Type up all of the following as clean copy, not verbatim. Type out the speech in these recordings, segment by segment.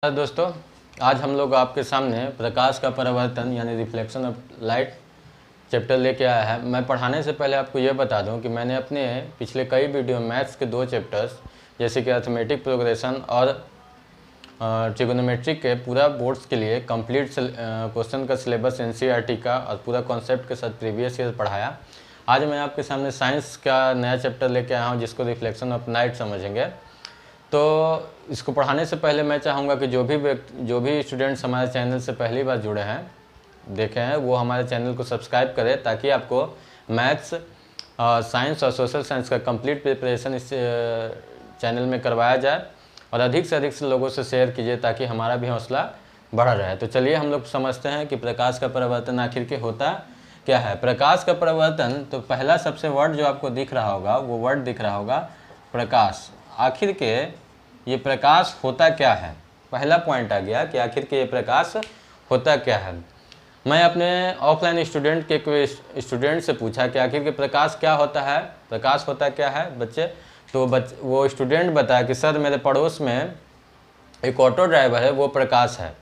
दोस्तों, आज हम लोग आपके सामने प्रकाश का परावर्तन यानी रिफ्लेक्शन ऑफ लाइट चैप्टर लेके आया है। मैं पढ़ाने से पहले आपको ये बता दूं कि मैंने अपने पिछले कई वीडियो मैथ्स के 2 चैप्टर्स जैसे कि अर्थमेटिक प्रोग्रेशन और ट्रिगोनोमेट्रिक के पूरा बोर्ड्स के लिए कंप्लीट क्वेश्चन का सिलेबस एनसीईआरटी का और पूरा कॉन्सेप्ट के साथ प्रीवियस ईयर पढ़ाया। आज मैं आपके सामने साइंस का नया चैप्टर लेके आया हूँ जिसको रिफ्लेक्शन ऑफ लाइट समझेंगे। तो इसको पढ़ाने से पहले मैं चाहूँगा कि जो भी स्टूडेंट्स हमारे चैनल से पहली बार जुड़े हैं देखे हैं वो हमारे चैनल को सब्सक्राइब करें ताकि आपको मैथ्स साइंस और सोशल साइंस का कंप्लीट प्रिपरेशन इस चैनल में करवाया जाए और अधिक से लोगों से शेयर कीजिए ताकि हमारा भी हौसला बढ़ा रहे। तो चलिए हम लोग समझते हैं कि प्रकाश का परावर्तन आखिर के होता क्या है। प्रकाश का परावर्तन, तो पहला सबसे वर्ड जो आपको दिख रहा होगा वो वर्ड दिख रहा होगा प्रकाश। आखिर के ये प्रकाश होता क्या है, पहला पॉइंट आ गया कि आखिर के ये प्रकाश होता क्या है। मैं अपने ऑफलाइन स्टूडेंट के स्टूडेंट से पूछा कि आखिर के प्रकाश क्या होता है, प्रकाश होता क्या है बच्चे। तो वो स्टूडेंट बताया कि सर मेरे पड़ोस में एक ऑटो ड्राइवर है वो प्रकाश है।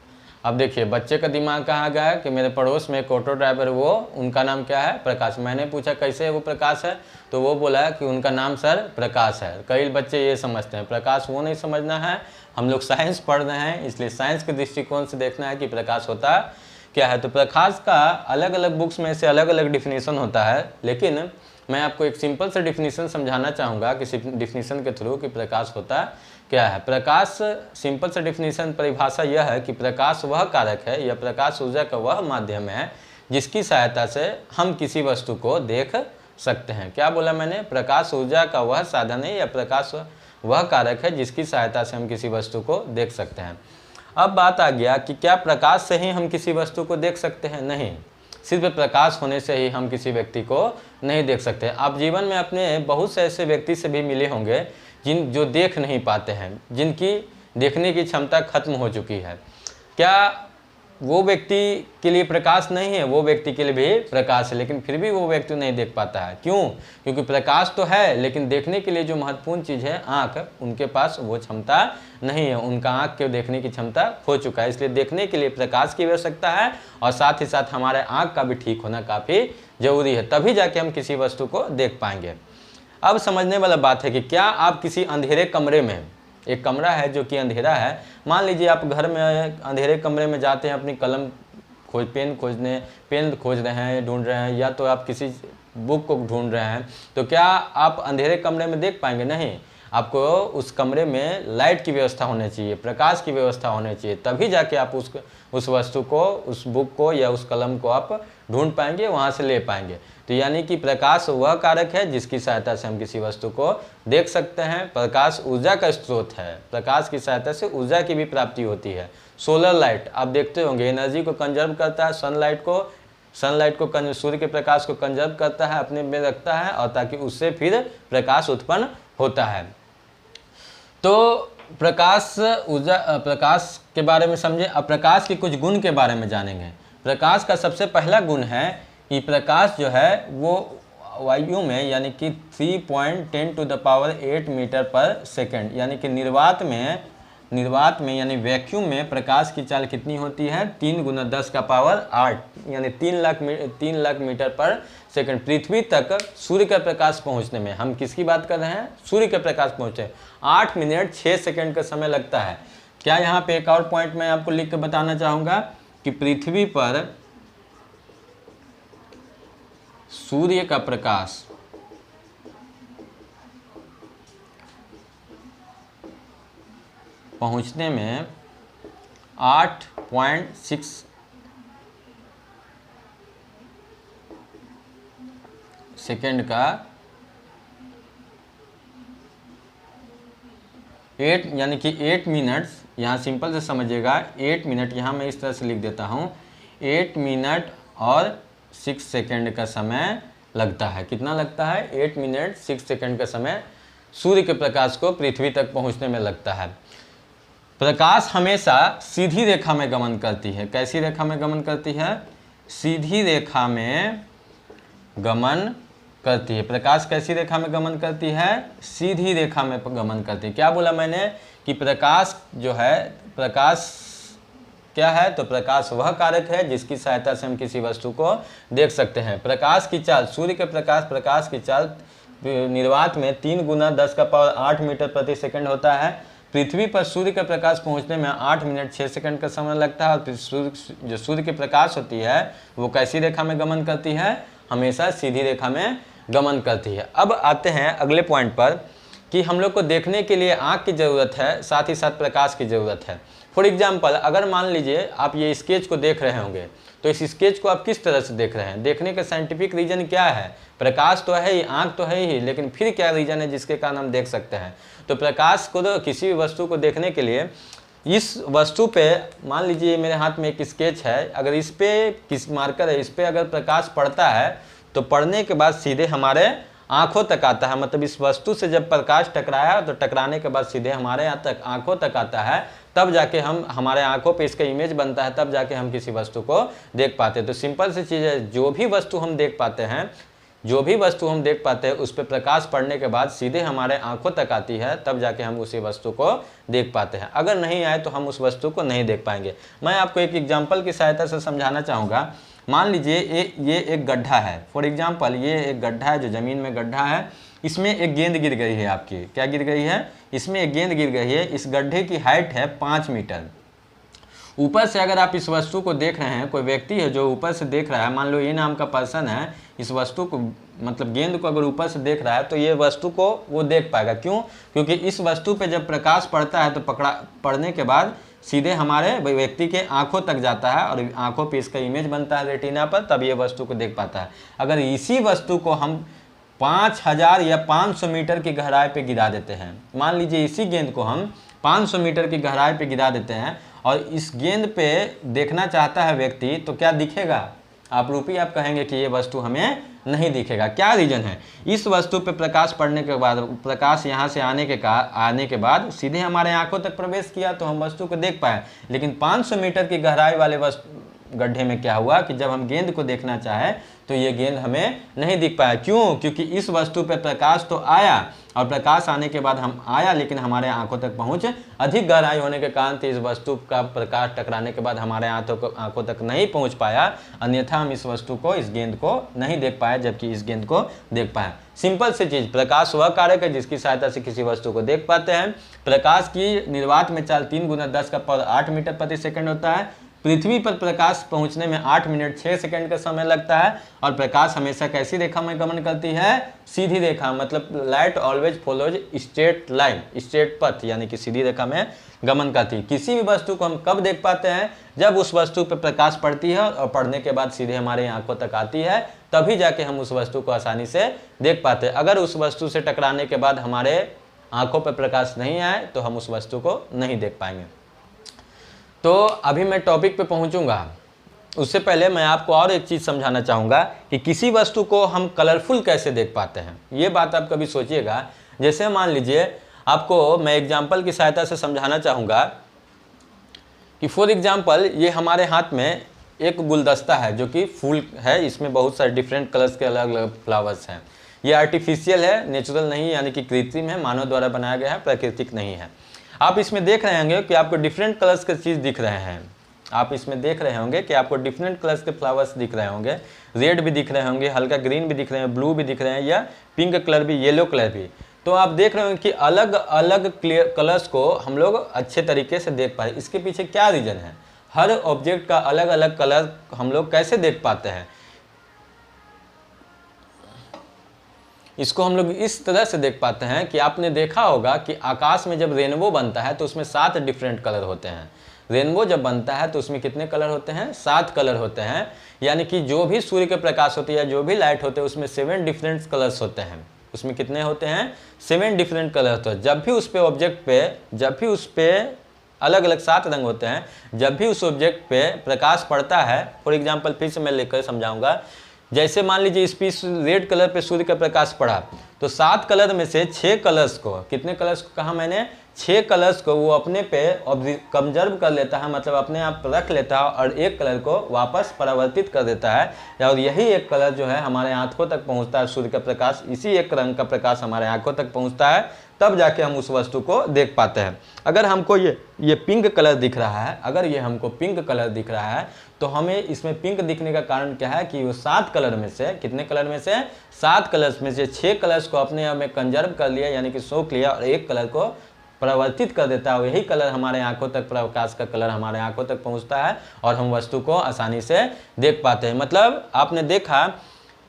अब देखिए बच्चे का दिमाग कहाँ गया है कि मेरे पड़ोस में एक ऑटो ड्राइवर वो उनका नाम क्या है, प्रकाश। मैंने पूछा कैसे वो प्रकाश है, तो वो बोला कि उनका नाम सर प्रकाश है। कई बच्चे ये समझते हैं, प्रकाश वो नहीं समझना है। हम लोग साइंस पढ़ रहे हैं इसलिए साइंस के दृष्टिकोण से देखना है कि प्रकाश होता क्या है। तो प्रकाश का अलग अलग बुक्स में से अलग अलग डिफिनीसन होता है, लेकिन मैं आपको एक सिंपल से डिफिनीसन समझाना चाहूँगा किसी डिफिनीसन के थ्रू कि प्रकाश होता क्या है। प्रकाश सिंपल से डिफिनीशन परिभाषा यह है कि प्रकाश वह कारक है या प्रकाश ऊर्जा का वह माध्यम है जिसकी सहायता से हम किसी वस्तु को देख सकते हैं। क्या बोला मैंने, प्रकाश ऊर्जा का वह साधन है या प्रकाश वह कारक है जिसकी सहायता से हम किसी वस्तु को देख सकते हैं। अब बात आ गया कि क्या प्रकाश से ही हम किसी वस्तु को देख सकते हैं? नहीं, सिर्फ प्रकाश होने से ही हम किसी व्यक्ति को नहीं देख सकते। आप जीवन में अपने बहुत से ऐसे व्यक्ति से भी मिले होंगे जो देख नहीं पाते हैं, जिनकी देखने की क्षमता खत्म हो चुकी है। क्या वो व्यक्ति के लिए प्रकाश नहीं है? वो व्यक्ति के लिए भी प्रकाश है, लेकिन फिर भी वो व्यक्ति नहीं देख पाता है। क्यों? क्योंकि प्रकाश तो है लेकिन देखने के लिए जो महत्वपूर्ण चीज़ है आँख, उनके पास वो क्षमता नहीं है। उनका आँख के देखने की क्षमता खो चुका है, इसलिए देखने के लिए प्रकाश की आवश्यकता है और साथ ही साथ हमारे आँख का भी ठीक होना काफ़ी ज़रूरी है, तभी जाके हम किसी वस्तु को देख पाएंगे। अब समझने वाला बात है कि क्या आप किसी अंधेरे कमरे में, एक कमरा है जो कि अंधेरा है, मान लीजिए आप घर में अंधेरे कमरे में जाते हैं, अपनी कलम पेन खोज रहे हैं, ढूंढ रहे हैं, या तो आप किसी बुक को ढूंढ रहे हैं, तो क्या आप अंधेरे कमरे में देख पाएंगे? नहीं, आपको उस कमरे में लाइट की व्यवस्था होनी चाहिए, प्रकाश की व्यवस्था होनी चाहिए, तभी जाके आप उस वस्तु को, उस बुक को या उस कलम को आप ढूंढ पाएंगे, वहाँ से ले पाएंगे। तो यानी कि प्रकाश वह कारक है जिसकी सहायता से हम किसी वस्तु को देख सकते हैं। प्रकाश ऊर्जा का स्रोत है, प्रकाश की सहायता से ऊर्जा की भी प्राप्ति होती है। सोलर लाइट आप देखते होंगे एनर्जी को कंजर्व करता है, सनलाइट को सूर्य के प्रकाश को कंजर्व करता है, अपने में रखता है, और ताकि उससे फिर प्रकाश उत्पन्न होता है। तो प्रकाश के बारे में समझे। अब प्रकाश के कुछ गुण के बारे में जानेंगे। प्रकाश का सबसे पहला गुण है कि प्रकाश जो है वो वायु में यानी कि 3.10⁸ मीटर पर सेकेंड, यानी कि निर्वात में यानी वैक्यूम में प्रकाश की चाल कितनी होती है? 3 × 10⁸ यानी 3 लाख मीटर पर सेकंड। पृथ्वी तक सूर्य का प्रकाश पहुंचने में, हम किसकी बात कर रहे हैं? सूर्य के प्रकाश पहुंचे 8 मिनट 6 सेकंड का समय लगता है। क्या यहाँ पे एक और पॉइंट मैं आपको लिख के बताना चाहूँगा कि पृथ्वी पर सूर्य का प्रकाश पहुंचने में 8.6 सेकेंड का 8 यानी कि 8 मिनट्स, यहाँ सिंपल से समझिएगा 8 मिनट, यहाँ मैं इस तरह से लिख देता हूँ 8 मिनट और 6 सेकेंड का समय लगता है। कितना लगता है? 8 मिनट 6 सेकेंड का समय सूर्य के प्रकाश को पृथ्वी तक पहुँचने में लगता है। प्रकाश हमेशा सीधी रेखा में गमन करती है। कैसी रेखा में गमन करती है? सीधी रेखा में गमन करती है। प्रकाश कैसी रेखा में गमन करती है? सीधी रेखा में गमन करती है। क्या बोला मैंने कि प्रकाश जो है प्रकाश क्या है? तो प्रकाश वह कारक है जिसकी सहायता से हम किसी वस्तु को देख सकते हैं। प्रकाश की चाल, सूर्य के प्रकाश की चाल निर्वात में 3 गुना 10⁸ मीटर प्रति सेकंड होता है। पृथ्वी पर सूर्य का प्रकाश पहुंचने में 8 मिनट 6 सेकंड का समय लगता है। और जो सूर्य की प्रकाश होती है वो कैसी रेखा में गमन करती है? हमेशा सीधी रेखा में गमन करती है। अब आते हैं अगले पॉइंट पर कि हम लोग को देखने के लिए आँख की ज़रूरत है, साथ ही साथ प्रकाश की ज़रूरत है। फॉर एग्जाम्पल, अगर मान लीजिए आप ये स्केच को देख रहे होंगे, तो इस स्केच को आप किस तरह से देख रहे हैं? देखने का साइंटिफिक रीजन क्या है? प्रकाश तो है ही, आँख तो है ही, लेकिन फिर क्या रीजन है जिसके कारण हम देख सकते हैं? तो प्रकाश को, तो किसी भी वस्तु को देखने के लिए इस वस्तु पे, मान लीजिए मेरे हाथ में एक स्केच है, अगर इस पे किस मार्कर है, इस पे अगर प्रकाश पड़ता है तो पड़ने के बाद सीधे हमारे आंखों तक आता है। मतलब इस वस्तु से जब प्रकाश टकराया तो टकराने के बाद सीधे हमारे यहाँ तक आंखों तक आता है, तब जाके हमारे आंखों पे इसका इमेज बनता है, तब जाके हम किसी वस्तु को देख पाते हैं। तो सिंपल सी चीज़ है, जो भी वस्तु हम देख पाते हैं उस पर प्रकाश पड़ने के बाद सीधे हमारे आंखों तक आती है, तब जाके हम उसी वस्तु को देख पाते हैं। अगर नहीं आए तो हम उस वस्तु को नहीं देख पाएंगे। मैं आपको एक एग्जाम्पल की सहायता से समझाना चाहूँगा। मान लीजिए ये एक गड्ढा है। फॉर एग्जाम्पल, ये एक गड्ढा है, जो ज़मीन में गड्ढा है, इसमें एक गेंद गिर गई है। आपकी क्या गिर गई है? इसमें एक गेंद गिर गई है। इस गड्ढे की हाइट है 5 मीटर। ऊपर से अगर आप इस वस्तु को देख रहे हैं, कोई व्यक्ति है जो ऊपर से देख रहा है, मान लो ये नाम का पर्सन है, इस वस्तु को, मतलब गेंद को अगर ऊपर से देख रहा है तो ये वस्तु को वो देख पाएगा। क्यों? क्योंकि इस वस्तु पे जब प्रकाश पड़ता है तो पड़ने के बाद सीधे हमारे व्यक्ति के आंखों तक जाता है और आंखों पे इसका इमेज बनता है रेटिना पर, तब ये वस्तु को देख पाता है। अगर इसी वस्तु को हम 5000 या 500 मीटर की गहराई पे गिरा देते हैं, मान लीजिए इसी गेंद को हम 500 मीटर की गहराई पे गिरा देते हैं और इस गेंद पे देखना चाहता है व्यक्ति, तो क्या दिखेगा? आप कहेंगे कि ये वस्तु हमें नहीं दिखेगा। क्या रीजन है? इस वस्तु पे प्रकाश पड़ने के बाद, प्रकाश यहाँ से आने के बाद सीधे हमारे आंखों तक प्रवेश किया तो हम वस्तु को देख पाए। लेकिन 500 मीटर की गहराई वाले गड्ढे में क्या हुआ कि जब हम गेंद को देखना चाहे तो ये गेंद हमें नहीं दिख पाया। क्यों? क्योंकि इस वस्तु पे प्रकाश तो आया और प्रकाश आने के बाद हम आया, लेकिन हमारे आंखों तक पहुंच अधिक गहराई होने के कारण इस वस्तु का प्रकाश टकराने के बाद हमारे आंखों तक नहीं पहुंच पाया। अन्यथा हम इस वस्तु को, इस गेंद को नहीं देख पाए, जबकि इस गेंद को देख पाए। सिंपल सी चीज, प्रकाश वह कारक है जिसकी सहायता से किसी वस्तु को देख पाते हैं। प्रकाश की निर्वात में चाल 3 गुना 10⁸ मीटर प्रति सेकंड होता है। पृथ्वी पर प्रकाश पहुंचने में 8 मिनट 6 सेकंड का समय लगता है। और प्रकाश हमेशा कैसी रेखा में गमन करती है? सीधी रेखा। मतलब light always follows straight line, straight पथ, यानी कि सीधी रेखा में गमन करती है। किसी भी वस्तु को हम कब देख पाते हैं? जब उस वस्तु पर प्रकाश पड़ती है और पड़ने के बाद सीधे हमारे आंखों तक आती है, तभी जाके हम उस वस्तु को आसानी से देख पाते हैं। अगर उस वस्तु से टकराने के बाद हमारे आंखों पर प्रकाश नहीं आए तो हम उस वस्तु को नहीं देख पाएंगे। तो अभी मैं टॉपिक पे पहुंचूंगा, उससे पहले मैं आपको और एक चीज़ समझाना चाहूँगा कि किसी वस्तु को हम कलरफुल कैसे देख पाते हैं। ये बात आप कभी सोचिएगा। जैसे मान लीजिए, आपको मैं एग्जाम्पल की सहायता से समझाना चाहूँगा कि फॉर एग्जाम्पल, ये हमारे हाथ में एक गुलदस्ता है जो कि फूल है। इसमें बहुत सारे डिफरेंट कलर्स के अलग अलग फ्लावर्स हैं। ये आर्टिफिशियल है, नेचुरल नहीं, यानी कि कृत्रिम है, मानव द्वारा बनाया गया है, प्राकृतिक नहीं है। आप इसमें देख रहे होंगे कि आपको डिफरेंट कलर्स के चीज़ दिख रहे हैं। आप इसमें देख रहे होंगे कि आपको डिफरेंट कलर्स के फ्लावर्स दिख रहे होंगे। रेड भी दिख रहे होंगे, हल्का ग्रीन भी दिख रहे हैं, ब्लू भी दिख रहे हैं, या पिंक कलर भी, येलो कलर भी। तो आप देख रहे होंगे कि अलग अलग कलर्स को हम लोग अच्छे तरीके से देख पाए। इसके पीछे क्या रीज़न है? हर ऑब्जेक्ट का अलग अलग कलर हम लोग कैसे देख पाते हैं? इसको हम लोग इस तरह से देख पाते हैं कि आपने देखा होगा कि आकाश में जब रेनबो बनता है तो उसमें 7 डिफरेंट कलर होते हैं। रेनबो जब बनता है तो उसमें कितने कलर होते हैं? 7 कलर होते हैं। यानी कि जो भी सूर्य के प्रकाश होती है, जो भी लाइट होते हैं, उसमें 7 डिफरेंट कलर्स होते हैं। उसमें कितने होते हैं? 7 डिफरेंट कलर होते हैं। जब भी उस पे ऑब्जेक्ट पे, जब भी उस पे अलग अलग 7 रंग होते हैं, जब भी उस ऑब्जेक्ट पे प्रकाश पड़ता है, फॉर एग्जाम्पल फिर से मैं लेकर समझाऊंगा। जैसे मान लीजिए इस पीस रेड कलर पे सूर्य का प्रकाश पड़ा, तो 7 कलर में से 6 कलर्स को, कितने कलर्स को कहा मैंने? 6 कलर्स को वो अपने पे कंजर्व कर लेता है, मतलब अपने आप रख लेता है और एक कलर को वापस परावर्तित कर देता है, और यही एक कलर जो है हमारे आंखों तक पहुंचता है, सूर्य का प्रकाश, इसी एक रंग का प्रकाश हमारे आंखों तक पहुंचता है, तब जाके हम उस वस्तु को देख पाते हैं। अगर हमको ये पिंक कलर दिख रहा है, अगर ये हमको पिंक कलर दिख रहा है, तो हमें इसमें पिंक दिखने का कारण क्या है कि वो 7 कलर में से, कितने कलर में से, 7 कलर्स में से 6 कलर्स को अपने आप में कंजर्व कर लिया, यानी कि सोख लिया, और एक कलर को परावर्तित कर देता है। यही कलर हमारे आंखों तक, प्रकाश का कलर हमारे आंखों तक पहुंचता है और हम वस्तु को आसानी से देख पाते हैं। मतलब आपने देखा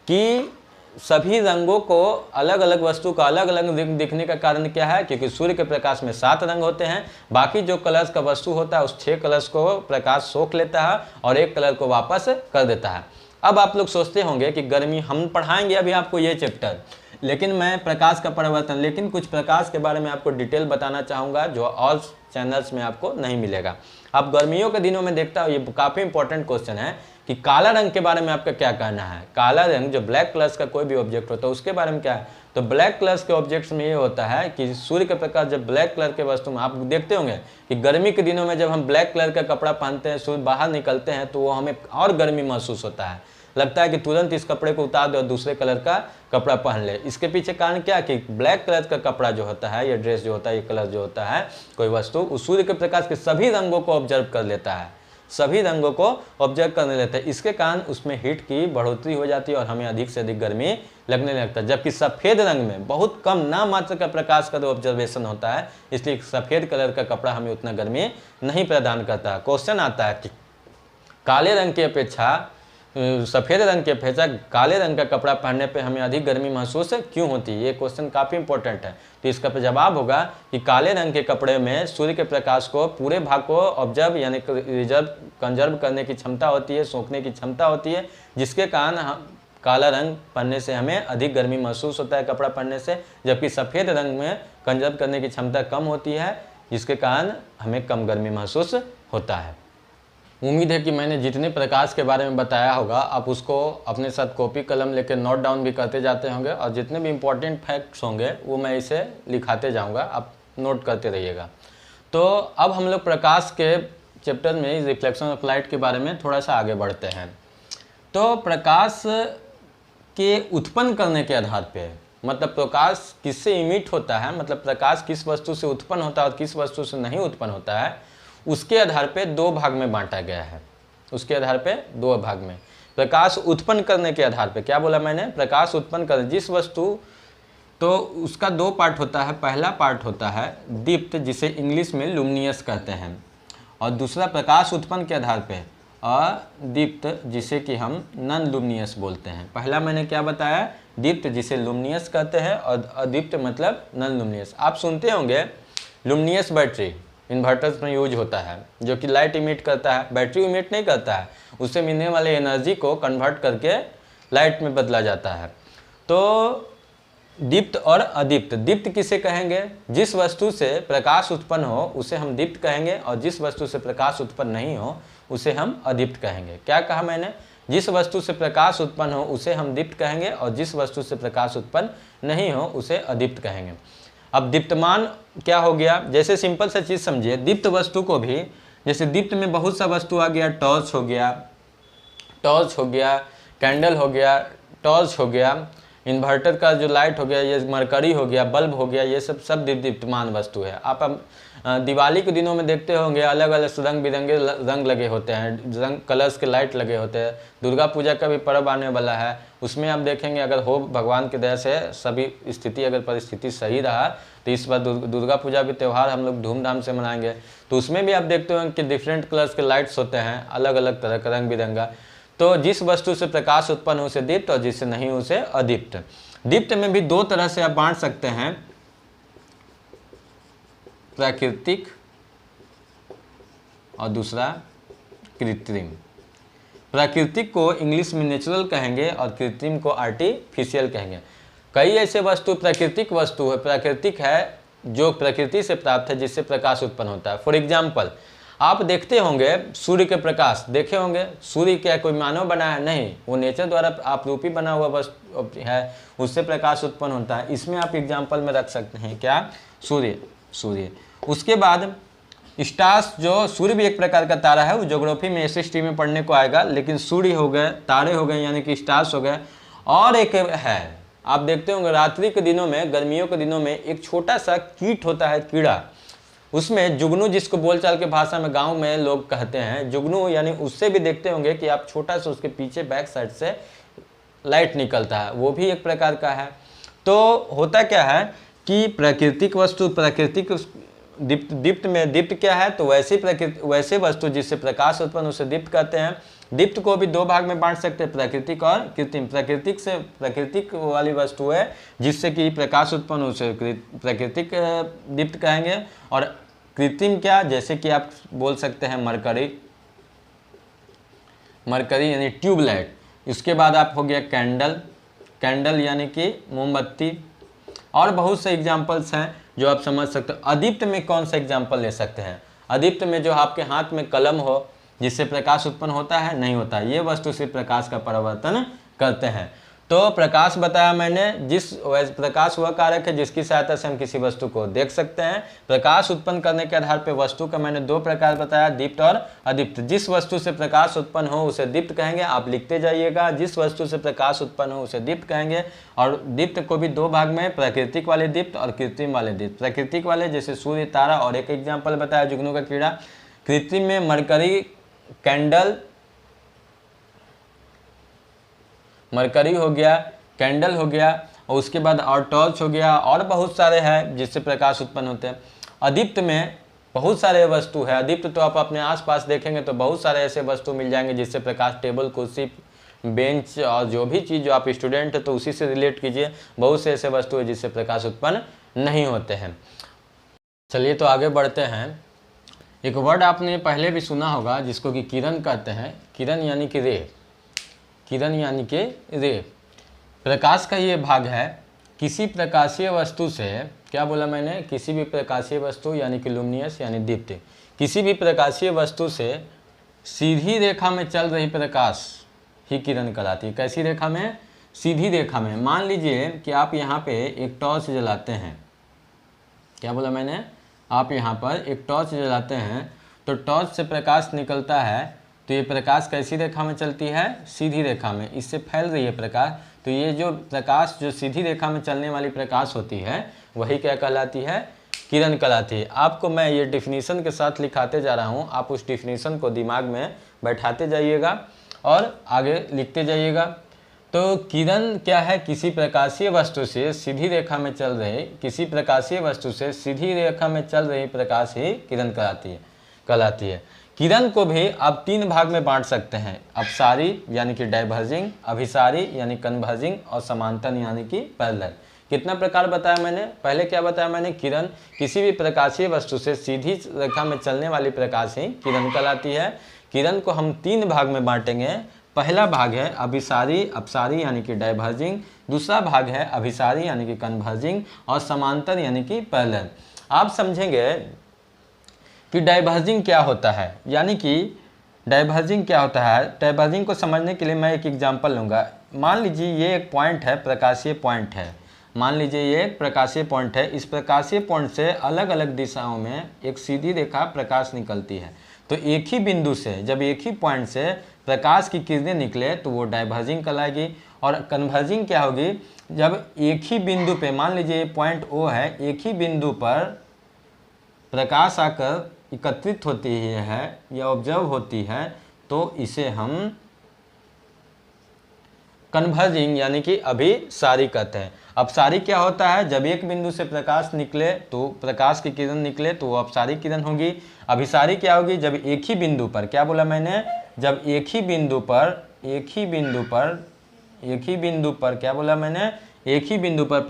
कि सभी रंगों को, अलग अलग वस्तु का अलग अलग दिखने का कारण क्या है, क्योंकि सूर्य के प्रकाश में 7 रंग होते हैं, बाकी जो कलर्स का वस्तु होता है उस 6 कलर्स को प्रकाश सोख लेता है और एक कलर को वापस कर देता है। अब आप लोग सोचते होंगे कि गर्मी, हम पढ़ाएंगे अभी आपको ये चैप्टर, लेकिन मैं प्रकाश का परिवर्तन, लेकिन कुछ प्रकाश के बारे में आपको डिटेल बताना चाहूँगा जो और चैनल्स में आपको नहीं मिलेगा। आप गर्मियों के दिनों में देखता हो, ये काफ़ी इंपॉर्टेंट क्वेश्चन है कि काला रंग के बारे में आपका क्या कहना है। काला रंग जो ब्लैक कलर्स का कोई भी ऑब्जेक्ट होता है उसके बारे में क्या है, तो ब्लैक कलर्स के ऑब्जेक्ट्स में ये होता है कि सूर्य का प्रकाश जब ब्लैक कलर के वस्तु में, आप देखते होंगे कि गर्मी के दिनों में जब हम ब्लैक कलर का कपड़ा पहनते हैं, सूर्य बाहर निकलते हैं, तो वो हमें और गर्मी महसूस होता है, लगता है कि तुरंत इस कपड़े को उतार दो और दूसरे कलर का कपड़ा पहन ले। इसके पीछे कारण क्या कि ब्लैक कलर का कपड़ा जो होता है, ये ड्रेस जो होता है, ये कलर जो होता है, कोई वस्तु उस सूर्य के प्रकाश के सभी रंगों को ऑब्जर्व कर लेता है, सभी रंगों को ऑब्जर्व करने लेता है। इसके कारण उसमें हीट की बढ़ोतरी हो जाती है और हमें अधिक से अधिक गर्मी लगने लगता है। जबकि सफ़ेद रंग में बहुत कम नाम मात्र का प्रकाश का ऑब्जर्वेशन होता है, इसलिए सफ़ेद कलर का कपड़ा हमें उतना गर्मी नहीं प्रदान करता। क्वेश्चन आता है कि काले रंग की अपेक्षा, सफ़ेद रंग की अपेक्षा काले रंग का कपड़ा पहनने पे हमें अधिक गर्मी महसूस क्यों होती है। ये क्वेश्चन काफ़ी इंपॉर्टेंट है। तो इसका जवाब होगा कि काले रंग के कपड़े में सूर्य के प्रकाश को पूरे भाग को ऑब्जर्व यानी रिजर्व कंजर्व करने की क्षमता होती है, सोखने की क्षमता होती है, जिसके कारण काला रंग पहनने से हमें अधिक गर्मी महसूस होता है कपड़ा पहनने से, जबकि सफ़ेद रंग में कंजर्व करने की क्षमता कम होती है, जिसके कारण हमें कम गर्मी महसूस होता है। उम्मीद है कि मैंने जितने प्रकाश के बारे में बताया होगा आप उसको अपने साथ कॉपी कलम लेकर नोट डाउन भी करते जाते होंगे, और जितने भी इम्पोर्टेंट फैक्ट्स होंगे वो मैं इसे लिखाते जाऊंगा, आप नोट करते रहिएगा। तो अब हम लोग प्रकाश के चैप्टर में रिफ्लेक्शन ऑफ लाइट के बारे में थोड़ा सा आगे बढ़ते हैं। तो प्रकाश के उत्पन्न करने के आधार पे, मतलब प्रकाश किससे इमिट होता है, मतलब प्रकाश किस वस्तु से उत्पन्न होता है और किस वस्तु से नहीं उत्पन्न होता है, उसके आधार पे 2 भाग में बांटा गया है। उसके आधार पे 2 भाग में, प्रकाश उत्पन्न करने के आधार पे, क्या बोला मैंने, प्रकाश उत्पन्न कर जिस वस्तु, तो उसका 2 पार्ट होता है। पहला पार्ट होता है दीप्त, जिसे इंग्लिश में लुमिनियस कहते हैं, और दूसरा प्रकाश उत्पन्न के आधार पे अदीप्त, जिसे कि हम नॉन लुमिनियस बोलते हैं। पहला मैंने क्या बताया, दीप्त जिसे लुमिनियस कहते हैं, और अदीप्त मतलब नॉन लुमिनियस। आप सुनते होंगे लुमिनियस बैटरी इन्वर्टर्स में यूज होता है, जो कि लाइट इमिट करता है, बैटरी इमिट नहीं करता है, उससे मिलने वाले एनर्जी को कन्वर्ट करके लाइट में बदला जाता है। तो दीप्त और अदीप्त, दीप्त किसे कहेंगे, जिस वस्तु से प्रकाश उत्पन्न हो उसे हम दीप्त कहेंगे, और जिस वस्तु से प्रकाश उत्पन्न नहीं हो उसे हम अदीप्त कहेंगे। क्या कहा मैंने, जिस वस्तु से प्रकाश उत्पन्न हो उसे हम दीप्त कहेंगे, और जिस वस्तु से प्रकाश उत्पन्न नहीं हो उसे अदीप्त कहेंगे। अब दीप्तमान क्या हो गया, जैसे सिंपल सा चीज़ समझिए, दीप्त वस्तु को भी, जैसे दीप्त में बहुत सा वस्तु आ गया, टॉर्च हो गया, कैंडल हो गया, टॉर्च हो गया, इन्वर्टर का जो लाइट हो गया, ये मरकरी हो गया, बल्ब हो गया, ये सब दीप्तमान वस्तु है। आप दिवाली के दिनों में देखते होंगे अलग अलग रंग बिरंगे रंग लगे होते हैं, रंग कलर्स के लाइट लगे होते हैं। दुर्गा पूजा का भी पर्व आने वाला है, उसमें आप देखेंगे अगर हो भगवान की दया से सभी स्थिति, अगर परिस्थिति सही रहा तो इस बार दुर्गा पूजा भी त्यौहार हम लोग धूमधाम से मनाएंगे। तो उसमें भी आप देखते होंगे कि डिफरेंट कलर्स के लाइट्स होते हैं, अलग अलग तरह का रंग बिरंगा। तो जिस वस्तु से प्रकाश उत्पन्न हो उसे दीप्त, और जिससे नहीं हो उसे अदीप्त। दीप्त में भी 2 तरह से आप बांट सकते हैं, प्राकृतिक और दूसरा कृत्रिम। प्राकृतिक को इंग्लिश में नेचुरल कहेंगे और कृत्रिम को आर्टिफिशियल कहेंगे। कई ऐसे वस्तु प्राकृतिक वस्तु है, प्राकृतिक है जो प्रकृति से प्राप्त है, जिससे प्रकाश उत्पन्न होता है। फॉर एग्जाम्पल आप देखते होंगे सूर्य के प्रकाश, देखे होंगे सूर्य क्या कोई मानव बना है, नहीं, वो नेचर द्वारा आपरूपी बना हुआ वस्तु है, उससे प्रकाश उत्पन्न होता है। इसमें आप एग्जाम्पल में रख सकते हैं क्या, सूर्य उसके बाद स्टार्स, जो सूर्य भी एक प्रकार का तारा है, वो ज्योग्राफी में SST में पढ़ने को आएगा, लेकिन सूर्य हो गए, तारे हो गए यानी कि स्टार्स हो गए। और एक है, आप देखते होंगे रात्रि के दिनों में, गर्मियों के दिनों में एक छोटा सा कीट होता है, कीड़ा, उसमें जुगनू, जिसको बोलचाल के भाषा में गांव में लोग कहते हैं जुगनू, यानी उससे भी देखते होंगे कि आप छोटा सा उसके पीछे बैक साइड से लाइट निकलता है, वो भी एक प्रकार का है। तो होता क्या है कि प्राकृतिक वस्तु, प्राकृतिक दीप्त में, दीप्त क्या है, तो वैसे वस्तु जिससे प्रकाश उत्पन्न, उसे दीप्त कहते हैं। दीप्त को भी दो भाग में बांट सकते हैं, प्राकृतिक और कृत्रिम। प्राकृतिक वाली वस्तु है जिससे कि प्रकाश उत्पन्न, उसे प्राकृतिक दीप्त कहेंगे। और कृत्रिम क्या, जैसे कि आप बोल सकते हैं मरकरी यानी ट्यूबलाइट। इसके बाद आप हो गया कैंडल यानी कि मोमबत्ती। और बहुत से एग्जाम्पल्स हैं जो आप समझ सकते हो। अदीप्त में कौन सा एग्जाम्पल ले सकते हैं? अदीप्त में जो आपके हाथ में कलम हो, जिससे प्रकाश उत्पन्न होता है, नहीं होता, ये वस्तु से प्रकाश का परावर्तन करते हैं। तो प्रकाश बताया मैंने, प्रकाश वह कारक है जिसकी सहायता से हम किसी वस्तु को देख सकते हैं। प्रकाश उत्पन्न करने के आधार पर वस्तु का मैंने दो प्रकार बताया, दीप्त और अदीप्त। जिस वस्तु से प्रकाश उत्पन्न हो उसे दीप्त कहेंगे, आप लिखते जाइएगा। जिस वस्तु से प्रकाश उत्पन्न हो उसे दीप्त कहेंगे। और दीप्त को भी दो भाग में, प्राकृतिक वाले दीप्त और कृत्रिम वाले दीप्त। प्राकृतिक वाले जैसे सूर्य, तारा, और एक एग्जाम्पल बताया जुगनू का कीड़ा। कृत्रिम में मरकरी हो गया, कैंडल हो गया, और उसके बाद और टॉर्च हो गया, और बहुत सारे हैं जिससे प्रकाश उत्पन्न होते हैं। अदीप्त में बहुत सारे वस्तु है। अदीप्त तो आप अपने आसपास देखेंगे तो बहुत सारे ऐसे वस्तु मिल जाएंगे जिससे प्रकाश, टेबल, कुर्सी, बेंच, और जो भी चीज़, जो आप स्टूडेंट है तो उसी से रिलेट कीजिए। बहुत से ऐसे वस्तु है जिससे प्रकाश उत्पन्न नहीं होते हैं। चलिए तो आगे बढ़ते हैं। एक वर्ड आपने पहले भी सुना होगा जिसको कि किरण कहते हैं। किरण यानी कि रे, किरण यानी कि रे। प्रकाश का ये भाग है, किसी प्रकाशीय वस्तु से, क्या बोला मैंने, किसी भी प्रकाशीय वस्तु यानी कि लुमिनियस यानी दीप्त, किसी भी प्रकाशीय वस्तु से सीधी रेखा में चल रही प्रकाश ही किरण कहलाती है। कैसी रेखा में? सीधी रेखा में। मान लीजिए कि आप यहाँ पे एक टॉर्च जलाते हैं, क्या बोला मैंने, आप यहाँ पर एक टॉर्च जलाते हैं तो टॉर्च से प्रकाश निकलता है, तो ये प्रकाश कैसी रेखा में चलती है? सीधी रेखा में। इससे फैल रही है प्रकाश। तो ये जो प्रकाश, जो सीधी रेखा में चलने वाली प्रकाश होती है, वही क्या कहलाती है? किरण कहलाती है। आपको मैं ये डिफिनीशन के साथ लिखाते जा रहा हूँ, आप उस डिफिनीशन को दिमाग में बैठाते जाइएगा और आगे लिखते जाइएगा। तो किरण क्या है? किसी प्रकाशीय वस्तु से सीधी रेखा में चल रही, किसी प्रकाशीय वस्तु से सीधी रेखा में चल रही प्रकाश ही किरण कहलाती है। किरण को भी आप तीन भाग में बांट सकते हैं, अपसारी यानी कि डाइवर्जिंग, अभिसारी यानी कन्वर्जिंग, और समांतर यानी कि पैरेलल। कितना प्रकार बताया मैंने? पहले क्या बताया मैंने? किरण किसी भी प्रकाशीय वस्तु से सीधी रेखा में चलने वाली प्रकाश ही किरण कहलाती है। किरण को हम तीन भाग में बांटेंगे। पहला भाग है अभिसारी, अपसारी यानी कि डाइवर्जिंग। दूसरा भाग है अभिसारी यानी कि कन्वर्जिंग, और समांतर यानी कि पैरेलल। आप समझेंगे कि डाइवर्जिंग क्या होता है, यानी कि डाइवर्जिंग क्या होता है। डाइवर्जिंग को समझने के लिए मैं एक एग्जांपल लूँगा। मान लीजिए ये एक पॉइंट है, प्रकाशीय पॉइंट है। मान लीजिए ये एक प्रकाशीय पॉइंट है। इस प्रकाशीय पॉइंट से अलग अलग दिशाओं में एक सीधी रेखा प्रकाश निकलती है। तो एक ही बिंदु से, जब एक ही पॉइंट से प्रकाश की किरणें निकले तो वो डाइवर्जिंग कहलाएगी। और कन्वर्जिंग क्या होगी? जब एक ही बिंदु पे, मान लीजिए ये पॉइंट O है, एक ही बिंदु पर प्रकाश आकर एकत्रित होती है या ऑब्जर्व होती है, तो इसे हम कन्वर्जिंग यानी कि अभिसारी कहते हैं। अपसारी क्या होता है? जब एक बिंदु से प्रकाश निकले, तो प्रकाश की किरण निकले तो वो अपसारी किरण होगी। अभिसारी क्या होगी? जब एक ही बिंदु पर, क्या बोला मैंने, जब एक ही बिंदु पर क्या बोला मैंने, एक ही बिंदु पर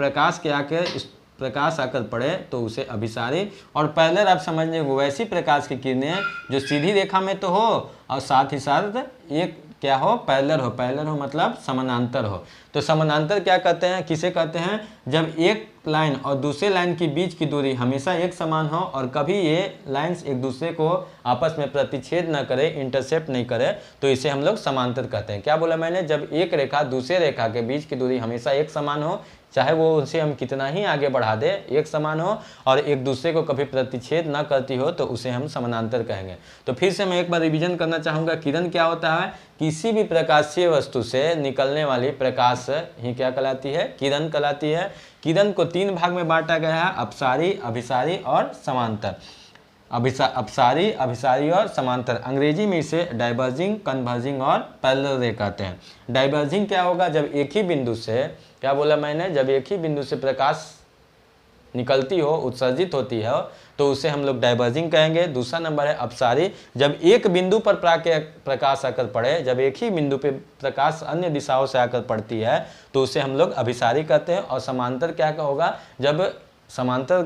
प्रकाश आकर पड़े तो उसे अभिसारी। और पैरेलल आप समझने को, वैसी प्रकाश की किरणें जो सीधी रेखा में तो हो और साथ ही साथ एक क्या हो, पैरेलल हो। पैरेलल हो मतलब समानांतर हो। तो समानांतर क्या कहते हैं, किसे कहते हैं? जब एक लाइन और दूसरे लाइन के बीच की दूरी हमेशा एक समान हो और कभी ये लाइंस एक दूसरे को आपस में प्रतिच्छेद न करे, इंटरसेप्ट नहीं करे, तो इसे हम लोग समांतर कहते हैं। क्या बोला मैंने? जब एक रेखा दूसरे रेखा के बीच की दूरी हमेशा एक समान हो, चाहे वो उनसे हम कितना ही आगे बढ़ा दे, एक समान हो और एक दूसरे को कभी प्रतिच्छेद ना करती हो तो उसे हम समानांतर कहेंगे। तो फिर से मैं एक बार रिवीजन करना चाहूँगा, किरण क्या होता है? किसी भी प्रकाशीय वस्तु से निकलने वाली प्रकाश ही क्या कहलाती है? किरण कहलाती है। किरण को 3 भाग में बांटा गया है, अपसारी, अभिसारी और समांतर। अपसारी, अभिसारी और समांतर। अंग्रेजी में इसे डाइवर्जिंग, कन्वर्जिंग और पैरेलल रे कहते हैं। डाइवर्जिंग क्या होगा? जब एक ही बिंदु से, क्या बोला मैंने, जब एक ही बिंदु से प्रकाश निकलती हो, उत्सर्जित होती है, तो उसे हम लोग डाइवर्जिंग कहेंगे। दूसरा नंबर है अपसारी, जब एक बिंदु पर प्रकाश आकर पड़े, जब एक ही बिंदु पे प्रकाश अन्य दिशाओं से आकर पड़ती है तो उसे हम लोग अभिसारी कहते हैं। और समांतर क्या होगा? जब समांतर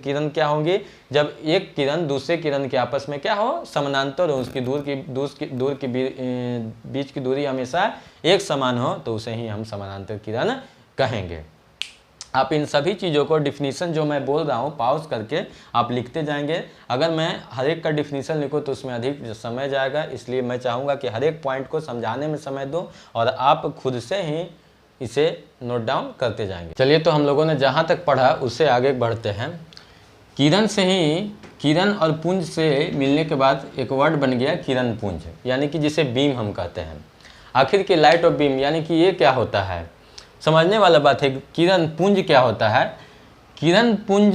किरण क्या होंगी? जब एक किरण दूसरे किरण के आपस में क्या हो? समानांतर हो, उसकी दूर की बीच की दूरी हमेशा एक समान हो, तो उसे ही हम समानांतर किरण कहेंगे। आप इन सभी चीज़ों को डिफिनीशन जो मैं बोल रहा हूँ पॉज करके आप लिखते जाएंगे। अगर मैं हर एक का डिफिनीशन लिखूँ तो उसमें अधिक समय जाएगा, इसलिए मैं चाहूँगा कि हर एक पॉइंट को समझाने में समय दूँ और आप खुद से ही इसे नोट डाउन करते जाएंगे। चलिए, तो हम लोगों ने जहाँ तक पढ़ा उससे आगे बढ़ते हैं। किरण से ही, किरण और पुंज से मिलने के बाद एक वर्ड बन गया किरण पुंज, यानी कि जिसे बीम हम कहते हैं। आखिर की लाइट और बीम यानी कि ये क्या होता है? समझने वाला बात है। किरण पुंज क्या होता है? किरण पुंज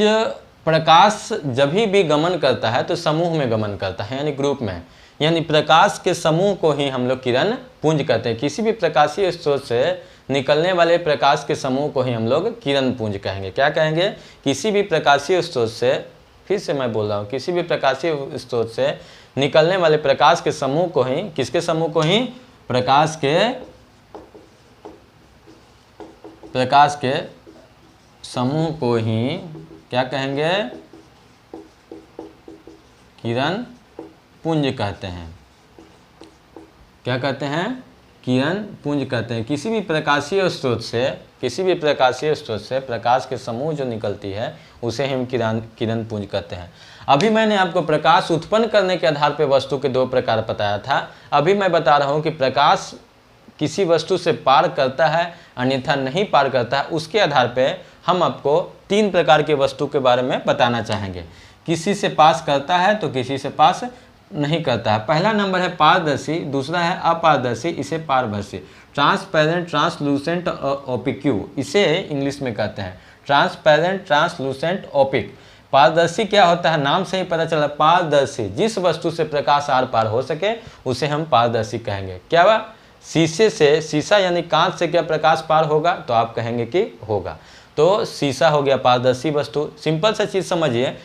प्रकाश जब भी गमन करता है तो समूह में गमन करता है, यानी ग्रुप में, यानी प्रकाश के समूह को ही हम लोग किरण पुंज कहते हैं। किसी भी प्रकाशीय स्रोत से निकलने वाले प्रकाश के समूह को ही हम लोग किरण पुंज कहेंगे। क्या कहेंगे? किसी भी प्रकाशीय स्रोत से, फिर से मैं बोल रहा हूँ, किसी भी प्रकाशीय स्रोत से निकलने वाले प्रकाश के समूह को ही, किसके समूह को ही? प्रकाश के समूह को ही क्या कहेंगे? किरण पुंज कहते हैं। क्या कहते हैं? किरण पुंज कहते हैं। किसी भी प्रकाशीय स्रोत से प्रकाश के समूह जो निकलती है उसे हम किरण पुंज कहते हैं। अभी मैंने आपको प्रकाश उत्पन्न करने के आधार पर वस्तु के 2 प्रकार बताया था। अभी मैं बता रहा हूँ कि प्रकाश किसी वस्तु से पार करता है अन्यथा नहीं पार करता है, उसके आधार पर हम आपको 3 प्रकार के वस्तु के बारे में बताना चाहेंगे। किसी से पास करता है तो किसी से पास नहीं करता है। पहला नंबर है पारदर्शी, दूसरा है अपारदर्शी, इसे पारदर्शी। ट्रांसपेरेंट, ट्रांसलूसेंट, ओपिक्यू, इसे इंग्लिश में कहते हैं ट्रांसपेरेंट, ट्रांसलूसेंट, ओपिक। पारदर्शी क्या होता है? नाम से ही पता चला, पारदर्शी, जिस वस्तु से प्रकाश आर पार हो सके उसे हम पारदर्शी कहेंगे। क्या हुआ? शीशे से, शीशा यानी कांच से क्या प्रकाश पार होगा? तो आप कहेंगे कि होगा। तो शीशा हो गया पारदर्शी वस्तु। सिंपल सा चीज़ समझिए,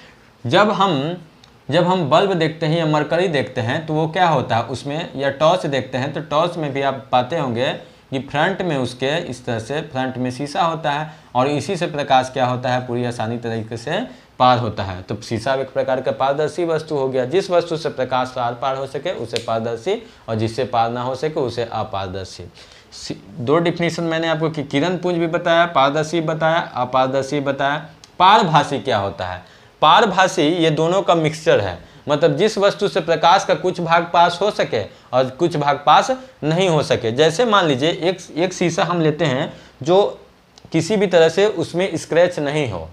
जब हम बल्ब देखते हैं या मरकरी देखते हैं तो वो क्या होता है उसमें, या टॉर्च देखते हैं तो टॉर्च में भी आप पाते होंगे कि फ्रंट में उसके इस तरह से फ्रंट में शीशा होता है और इसी से प्रकाश क्या होता है? पूरी आसानी तरीके से पार होता है। तो शीशा एक प्रकार का पारदर्शी वस्तु हो गया। जिस वस्तु से प्रकाश आर पार हो सके उसे पारदर्शी और जिससे पार ना हो सके उसे अपारदर्शी। 2 डिफिनीशन मैंने आपको कि किरण पुंज भी बताया, पारदर्शी बताया, अपारदर्शी बताया। पारभासी क्या होता है? पारभासी ये दोनों का मिक्सचर है, मतलब जिस वस्तु से प्रकाश का कुछ भाग पास हो सके और कुछ भाग पास नहीं हो सके। जैसे मान लीजिए एक शीशा हम लेते हैं जो किसी भी तरह से उसमें स्क्रैच नहीं हो,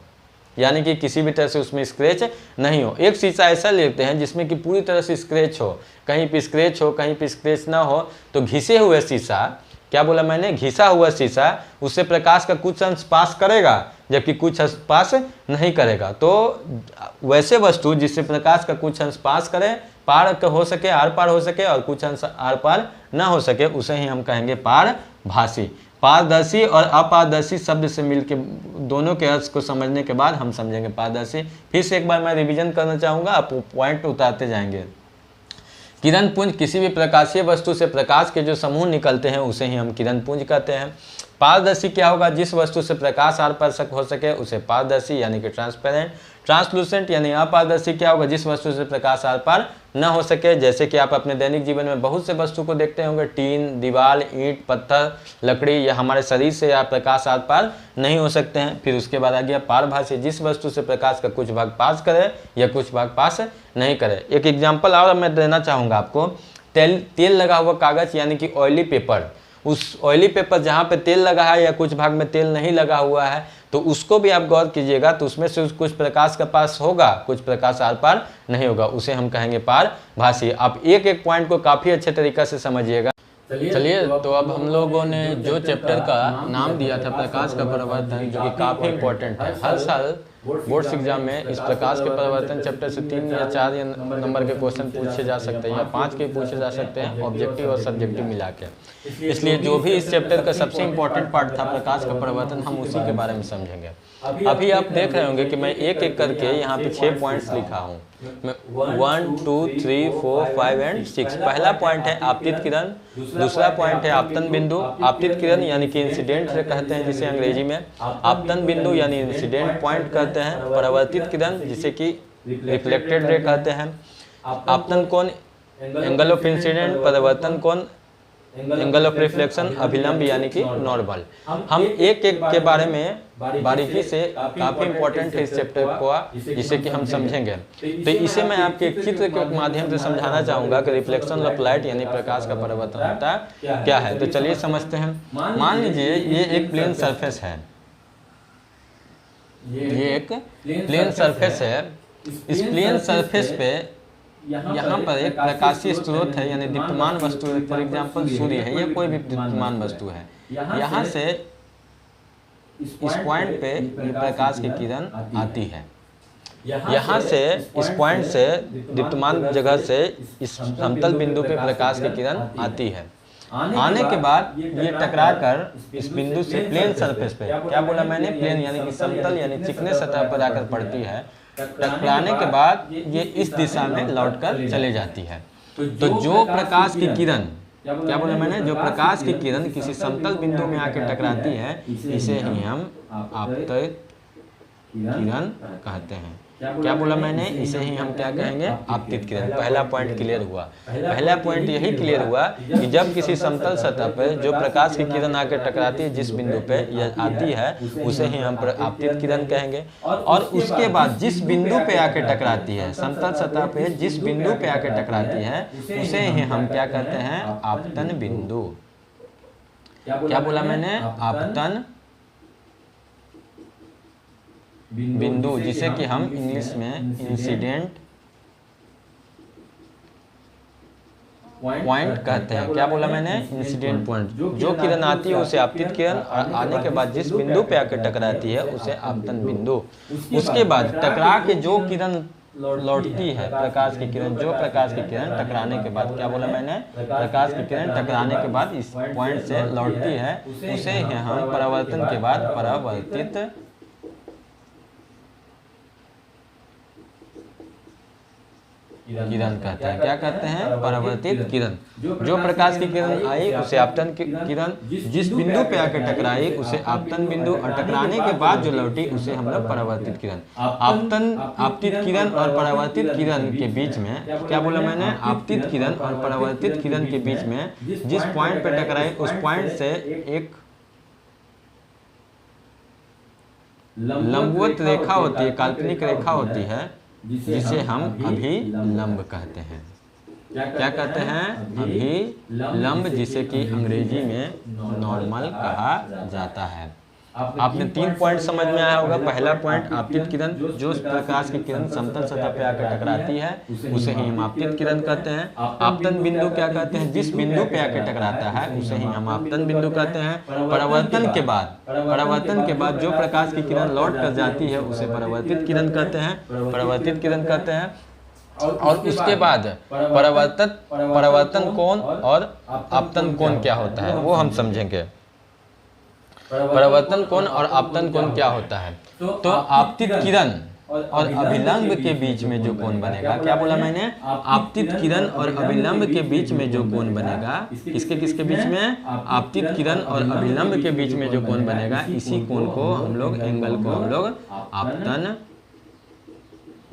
यानी कि किसी भी तरह से उसमें स्क्रैच नहीं हो। एक शीशा ऐसा लेते हैं जिसमें कि पूरी तरह से स्क्रैच हो, कहीं पे स्क्रैच हो कहीं पे स्क्रैच ना हो, तो घिसे हुए शीशा, क्या बोला मैंने? घिसा हुआ शीशा, उससे प्रकाश का कुछ अंश पास करेगा जबकि कुछ अंश पास नहीं करेगा। तो वैसे वस्तु जिससे प्रकाश का कुछ अंश पास करे, पार हो सके, आर पार हो सके और कुछ अंश आर पार ना हो सके, उसे ही हम कहेंगे पारभासी। पारदर्शी और अपारदर्शी शब्द से मिलकर दोनों के अर्थ को समझने के बाद हम समझेंगे पारदर्शी। फिर से एक बार मैं रिवीजन करना चाहूँगा, आप पॉइंट उतारते जाएंगे। किरण पुंज, किसी भी प्रकाशीय वस्तु से प्रकाश के जो समूह निकलते हैं उसे ही हम किरण पुंज कहते हैं। पारदर्शी क्या होगा? जिस वस्तु से प्रकाश आर पार हो सके उसे पारदर्शी यानी कि ट्रांसपेरेंट। ट्रांसलूसेंट यानी अपारदर्शी क्या होगा? जिस वस्तु से प्रकाश आर पार न हो सके। जैसे कि आप अपने दैनिक जीवन में बहुत से वस्तु को देखते होंगे, टीन, दीवार, ईंट, पत्थर, लकड़ी, या हमारे शरीर से या प्रकाश आर पार नहीं हो सकते हैं। फिर उसके बाद आ गया पारभासी, जिस वस्तु से प्रकाश का कुछ भाग पास करे या कुछ भाग पास नहीं करे। एक एग्जाम्पल और मैं देना चाहूँगा आपको, तेल लगा हुआ कागज़ यानी कि ऑयली पेपर, उस ऑयली पेपर जहाँ पे तेल लगा है या कुछ भाग में तेल नहीं लगा हुआ है तो उसको भी आप गौर कीजिएगा, तो उसमें से कुछ प्रकाश का पास होगा, कुछ प्रकाश आर पार नहीं होगा, उसे हम कहेंगे पारभासी। आप एक एक पॉइंट को काफ़ी अच्छे तरीक़े से समझिएगा। चलिए तो अब हम लोगों ने जो चैप्टर का नाम दिया था प्रकाश का परिवर्तन, जो कि काफ़ी इंपॉर्टेंट है, हर साल बोर्ड्स एग्जाम में इस प्रकाश के परिवर्तन चैप्टर से 3 या 4 नंबर के क्वेश्चन पूछे जा सकते हैं या 5 के पूछे जा सकते हैं, ऑब्जेक्टिव और सब्जेक्टिव मिला के। इसलिए जो भी इस चैप्टर का सबसे इम्पोर्टेंट पार्ट था प्रकाश का परिवर्तन, हम उसी के बारे में समझेंगे। अभी आप देख रहे होंगे कि मैं एक एक करके यहाँ पे 6 पॉइंट्स लिखा हूँ। मैं 1 2 3 4 5 एंड 6। पहला पॉइंट है आपतित किरण, दूसरा पॉइंट है आपतन बिंदु। आपतित किरण यानी कि इंसिडेंट से कहते हैं जिसे अंग्रेजी में, आपतन बिंदु यानी इंसिडेंट पॉइंट कहते हैं, परावर्तित किरण जिसे कि रिफ्लेक्टेड रे कहते हैं, आपतन कोण एंगल ऑफ इंसिडेंट, परावर्तन कोण एंगल ऑफ रिफ्लेक्शन, अभिलंब यानी कि नॉर्मल। हम एक एक के बारे में बारीकी से, काफ़ी इंपॉर्टेंट है इस चैप्टर को, जिसे कि हम समझेंगे। तो इसे मैं आपके एक चित्र के माध्यम से समझाना चाहूँगा कि रिफ्लेक्शन ऑफ लाइट यानी प्रकाश का परिवर्तन होता क्या है। तो चलिए समझते हैं। मान लीजिए ये एक प्लेन सरफेस है, ये एक प्लेन सरफेस है। इस प्लेन सरफेस पे यहाँ पर एक प्रकाशीय स्रोत है यानी दीप्तमान वस्तु, फॉर एग्जाम्पल सूर्य है या कोई भी दीप्तमान वस्तु है। यहाँ से इस पॉइंट पे प्रकाश की किरण आती है, यहाँ से इस पॉइंट से दीप्तमान जगह से इस समतल बिंदु पे प्रकाश की किरण आती है। आने के बाद ये टकरा कर इस बिंदु से प्लेन सरफेस पे, क्या बोला मैंने, प्लेन यानी कि समतल यानी चिकने सतह पर आकर पड़ती है। टकराने के बाद ये इस दिशा में लौटकर चले जाती है। तो जो प्रकाश की किरण, क्या बोला मैंने, जो प्रकाश की किरण किसी समतल बिंदु में आकर टकराती है, इसे ही हम आपतित किरण कहते हैं। क्या बोला मैंने, इसे ही हम क्या कहेंगे, आपतित किरण। पहला पॉइंट क्लियर हुआ। पहला पॉइंट यही क्लियर हुआ कि जब किसी समतल सतह पर जो प्रकाश की किरण आकर टकराती है, जिस बिंदु पे यह आती है, उसे ही हम आपतित किरण कहेंगे। और उसके बाद जिस बिंदु पे आकर टकराती है, समतल सतह पे जिस बिंदु पे आकर टकराती है, उसे ही हम क्या कहते हैं, आपतन बिंदु। क्या बोला मैंने, आपतन बिंदु, जिसे कि हम इंग्लिश में इंसिडेंट पॉइंट कहते हैं। क्या बोला मैंने, इंसिडेंट पॉइंट। जो किरण आती है उसे आपतित किरण, और आने के बाद जिस बिंदु पे आकर टकराती है उसे आपतन बिंदु। उसके बाद टकरा के जो किरण लौटती है, प्रकाश की किरण, जो प्रकाश की किरण टकराने के बाद, क्या बोला मैंने, प्रकाश की किरण टकराने के बाद इस पॉइंट से लौटती है, उसे ही हम परावर्तन के बाद परावर्तित किरण कहते हैं। क्या कहते हैं, परावर्तित किरण। जो प्रकाश की किरण आई उसे आपतन किरण, जिस बिंदु पे आकर टकराई उसे आपतन बिंदु, और टकराने के बाद जो लौटी उसे हम लोग परावर्तित किरण। आपतित किरण और परावर्तित किरण के बीच में, क्या बोला मैंने, आपतित किरण और परावर्तित किरण के बीच में जिस पॉइंट पे टकराई उस पॉइंट से एक लंबवत रेखा होती है, काल्पनिक रेखा होती है, जिसे हम अभिलंब कहते हैं। क्या कहते हैं, अभिलंब, जिसे कि अंग्रेजी में नॉर्मल कहा जाता है। आपने 3 पॉइंट समझ में आया होगा। पहला पॉइंट आपतित किरण, जो प्रकाश की किरण समतल सतह पर आकर टकराती है उसे ही हम आपतित किरण कहते हैं। आपतन बिंदु क्या कहते हैं, जिस बिंदु पे आकर टकराता है उसे ही हम आपतन बिंदु कहते हैं। परावर्तन के बाद जो प्रकाश की किरण लौट कर जाती है उसे परावर्तित किरण कहते हैं, परावर्तित किरण कहते हैं। और उसके बाद परावर्तन कोण और आपतन कोण क्या होता है वो हम समझेंगे। परावर्तन कोण और आपतन कोण क्या होता है। तो आपतित किरण और अभिलंब के बीच में जो कोण बनेगा, क्या बोला मैंने, आपतित किरण और अभिलंब के बीच में जो कोण बनेगा, किसके बीच में, आपतित किरण और अभिलंब के बीच में जो कोण बनेगा, इसी कोण को हम लोग, एंगल को हम लोग आपतन